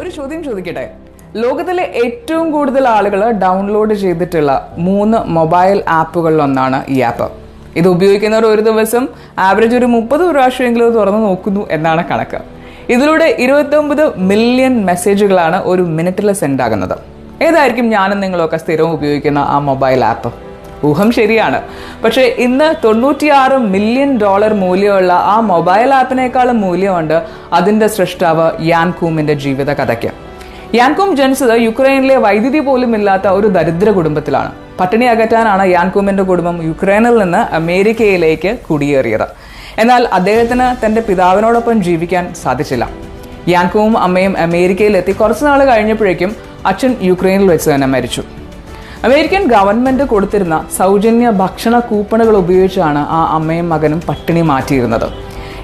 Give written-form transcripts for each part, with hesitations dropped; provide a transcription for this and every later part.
ഒരു ചോദ്യം ചോദിക്കട്ടെ. ലോകത്തിലെ ഏറ്റവും കൂടുതൽ ആളുകൾ ഡൗൺലോഡ് ചെയ്തിട്ടുള്ള 3 മൊബൈൽ ആപ്പുകളിലൊന്നാണ് ഈ ആപ്പ്. ഇത് ഉപയോഗിക്കുന്നവർ ഒരു ദിവസം ആവറേജ് ഒരു 30 പ്രാവശ്യമെങ്കിലും തുറന്നു നോക്കുന്നു എന്നാണ് കണക്ക്. ഇതിലൂടെ 29 മില്യൺ മെസ്സേജുകളാണ് ഒരു മിനിറ്റിൽ സെൻഡ് ആകുന്നത്. ഏതായിരിക്കും ഞാനും നിങ്ങളൊക്കെ സ്ഥിരം ഉപയോഗിക്കുന്ന ആ മൊബൈൽ ആപ്പ്? ഊഹം ശരിയാണ്. പക്ഷേ ഇന്ന് $96 മില്യൺ മൂല്യമുള്ള ആ മൊബൈൽ ആപ്പിനേക്കാളും മൂല്യമുണ്ട് അതിന്റെ സൃഷ്ടാവ് യാൻ കൂമിന്റെ ജീവിത കഥയ്ക്ക്. യാൻ കൂം ജനിച്ചത് യുക്രൈനിലെ വൈദ്യുതി പോലും ഇല്ലാത്ത ഒരു ദരിദ്ര കുടുംബത്തിലാണ്. പട്ടിണി അകറ്റാനാണ് യാൻ കൂമിന്റെ കുടുംബം യുക്രൈനിൽ നിന്ന് അമേരിക്കയിലേക്ക് കുടിയേറിയത്. എന്നാൽ അദ്ദേഹത്തിന് തന്റെ പിതാവിനോടൊപ്പം ജീവിക്കാൻ സാധിച്ചില്ല. യാൻ കൂമും അമ്മയും അമേരിക്കയിലെത്തി കുറച്ചുനാൾ കഴിഞ്ഞപ്പോഴേക്കും അച്ഛൻ യുക്രൈനിൽ വെച്ച് തന്നെ മരിച്ചു. അമേരിക്കൻ ഗവൺമെന്റ് കൊടുത്തിരുന്ന സൗജന്യ ഭക്ഷണ കൂപ്പണുകൾ ഉപയോഗിച്ചാണ് ആ അമ്മയും മകനും പട്ടിണി മാറ്റിയിരുന്നത്.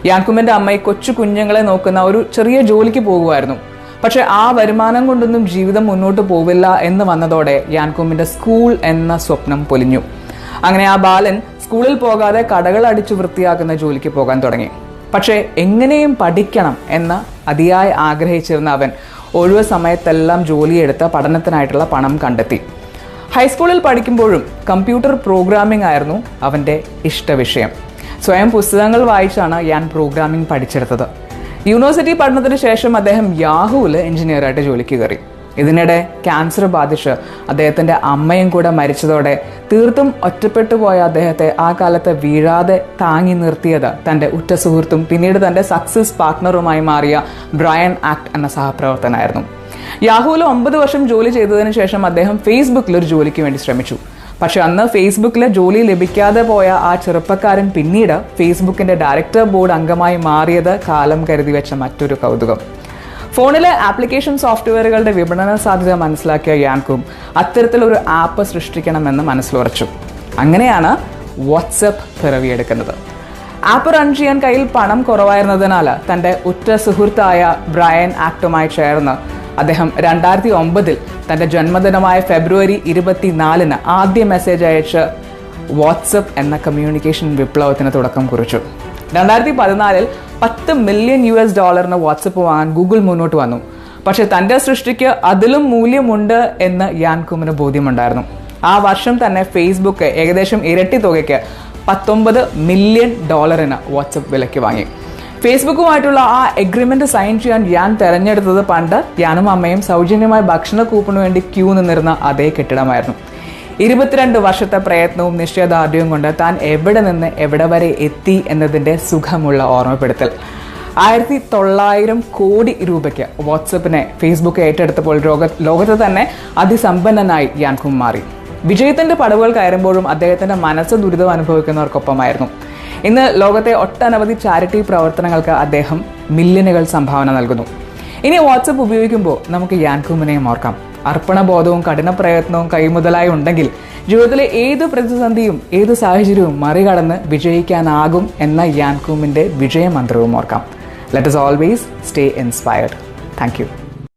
യാൻ കൂമിന്റെ അമ്മ കൊച്ചു കുഞ്ഞുങ്ങളെ നോക്കുന്ന ഒരു ചെറിയ ജോലിക്ക് പോകുമായിരുന്നു. പക്ഷെ ആ വരുമാനം കൊണ്ടൊന്നും ജീവിതം മുന്നോട്ട് പോവില്ല എന്ന് വന്നതോടെ യാൻ കൂമിന്റെ സ്കൂൾ എന്ന സ്വപ്നം പൊലിഞ്ഞു. അങ്ങനെ ആ ബാലൻ സ്കൂളിൽ പോകാതെ കടകൾ അടിച്ചു വൃത്തിയാക്കുന്ന ജോലിക്ക് പോകാൻ തുടങ്ങി. പക്ഷേ എങ്ങനെയും പഠിക്കണം എന്ന് അതിയായി ആഗ്രഹിച്ചിരുന്ന അവൻ ഒഴിവ് സമയത്തെല്ലാം ജോലിയെടുത്ത് പഠനത്തിനായിട്ടുള്ള പണം കണ്ടെത്തി. ഹൈസ്കൂളിൽ പഠിക്കുമ്പോഴും കമ്പ്യൂട്ടർ പ്രോഗ്രാമിംഗ് ആയിരുന്നു അവൻ്റെ ഇഷ്ടവിഷയം. സ്വയം പുസ്തകങ്ങൾ വായിച്ചാണ് യാൻ പ്രോഗ്രാമിംഗ് പഠിച്ചെടുത്തത്. യൂണിവേഴ്സിറ്റി പഠനത്തിന് ശേഷം അദ്ദേഹം യാഹൂവിൽ എഞ്ചിനീയറായിട്ട് ജോലിക്ക് കയറി. ഇതിനിടെ ക്യാൻസർ ബാധിച്ച് അദ്ദേഹത്തിൻ്റെ അമ്മയും കൂടെ മരിച്ചതോടെ തീർത്തും ഒറ്റപ്പെട്ടു പോയ അദ്ദേഹത്തെ ആ കാലത്ത് വീഴാതെ താങ്ങി നിർത്തിയത് തൻ്റെ ഉറ്റ സുഹൃത്തും പിന്നീട് തൻ്റെ സക്സസ് പാർട്ട്ണറുമായി മാറിയ ബ്രയൻ ആക്ട് എന്ന സഹപ്രവർത്തനായിരുന്നു. യാഹൂവിൽ 9 വർഷം ജോലി ചെയ്തതിനു ശേഷം അദ്ദേഹം ഫേസ്ബുക്കിൽ ഒരു ജോലിക്ക് വേണ്ടി ശ്രമിച്ചു. പക്ഷെ അന്ന് ഫേസ്ബുക്കിലെ ജോലി ലഭിക്കാതെ പോയ ആ ചെറുപ്പക്കാരൻ പിന്നീട് ഫേസ്ബുക്കിന്റെ ഡയറക്ടർ ബോർഡ് അംഗമായി മാറിയത് കാലം കരുതി വെച്ച മറ്റൊരു കൗതുകം. ഫോണിലെ ആപ്ലിക്കേഷൻ സോഫ്റ്റ്വെയറുകളുടെ വിപണന സാധ്യത മനസ്സിലാക്കിയ യാൻ കൂം അത്തരത്തിലൊരു ആപ്പ് സൃഷ്ടിക്കണമെന്ന് മനസ്സിലുറച്ചു. അങ്ങനെയാണ് വാട്സപ്പ് പിറവിയെടുക്കുന്നത്. ആപ്പ് റൺ ചെയ്യാൻ കയ്യിൽ പണം കുറവായിരുന്നതിനാൽ തൻ്റെ ഉറ്റ സുഹൃത്തായ ബ്രയൻ ആക്ടുമായി ചേർന്ന് അദ്ദേഹം 2009 തൻ്റെ ജന്മദിനമായ ഫെബ്രുവരി 24 ആദ്യ മെസ്സേജ് അയച്ച് വാട്സപ്പ് എന്ന കമ്മ്യൂണിക്കേഷൻ വിപ്ലവത്തിന് തുടക്കം കുറിച്ചു. 2014 $10 മില്യൺ വാട്സപ്പ് വാങ്ങാൻ ഗൂഗിൾ മുന്നോട്ട് വന്നു. പക്ഷെ തൻ്റെ സൃഷ്ടിക്ക് അതിലും മൂല്യമുണ്ട് എന്ന് യാൻ കൂമിന് ബോധ്യമുണ്ടായിരുന്നു. ആ വർഷം തന്നെ ഫേസ്ബുക്ക് ഏകദേശം ഇരട്ടി തുകയ്ക്ക് $19 മില്യൺ വാട്സപ്പ് വിലയ്ക്ക് വാങ്ങി. ഫേസ്ബുക്കുമായിട്ടുള്ള ആ എഗ്രിമെന്റ് സൈൻ ചെയ്യാൻ യാൻ തെരഞ്ഞെടുത്തത് പണ്ട് യാനും അമ്മയും സൗജന്യമായി ഭക്ഷണ കൂപ്പണിന് വേണ്ടി ക്യൂ നിന്നിരുന്ന അതേ കെട്ടിടമായിരുന്നു. 22 വർഷത്തെ പ്രയത്നവും നിശ്ചയദാർഢ്യവും കൊണ്ട് താൻ എവിടെ നിന്ന് എവിടെ വരെ എത്തി എന്നതിൻ്റെ സുഖമുള്ള ഓർമ്മപ്പെടുത്തൽ. 1900 കോടി രൂപയ്ക്ക് വാട്സപ്പിനെ ഫേസ്ബുക്ക് ഏറ്റെടുത്തപ്പോൾ ലോകത്ത് തന്നെ അതിസമ്പന്നനായി യാൻ കൂം മാറി. വിജയത്തിന്റെ പടവുകൾ കയറുമ്പോഴും അദ്ദേഹത്തിന്റെ മനസ്സ് ദുരിതം അനുഭവിക്കുന്നവർക്കൊപ്പമായിരുന്നു. ഇന്ന് ലോകത്തെ ഒട്ടനവധി ചാരിറ്റി പ്രവർത്തനങ്ങൾക്ക് അദ്ദേഹം മില്യണുകൾ സംഭാവന നൽകുന്നു. ഇനി വാട്സപ്പ് ഉപയോഗിക്കുമ്പോൾ നമുക്ക് യാൻ കൂമിനെയും ഓർക്കാം. അർപ്പണബോധവും കഠിന പ്രയത്നവും കൈമുതലായി ഉണ്ടെങ്കിൽ ജീവിതത്തിലെ ഏത് പ്രതിസന്ധിയും ഏത് സാഹചര്യവും മറികടന്ന് വിജയിക്കാനാകും എന്ന യാൻ കൂമിന്റെ വിജയമന്ത്രവും ഓർക്കാം. Let us always stay inspired. Thank you.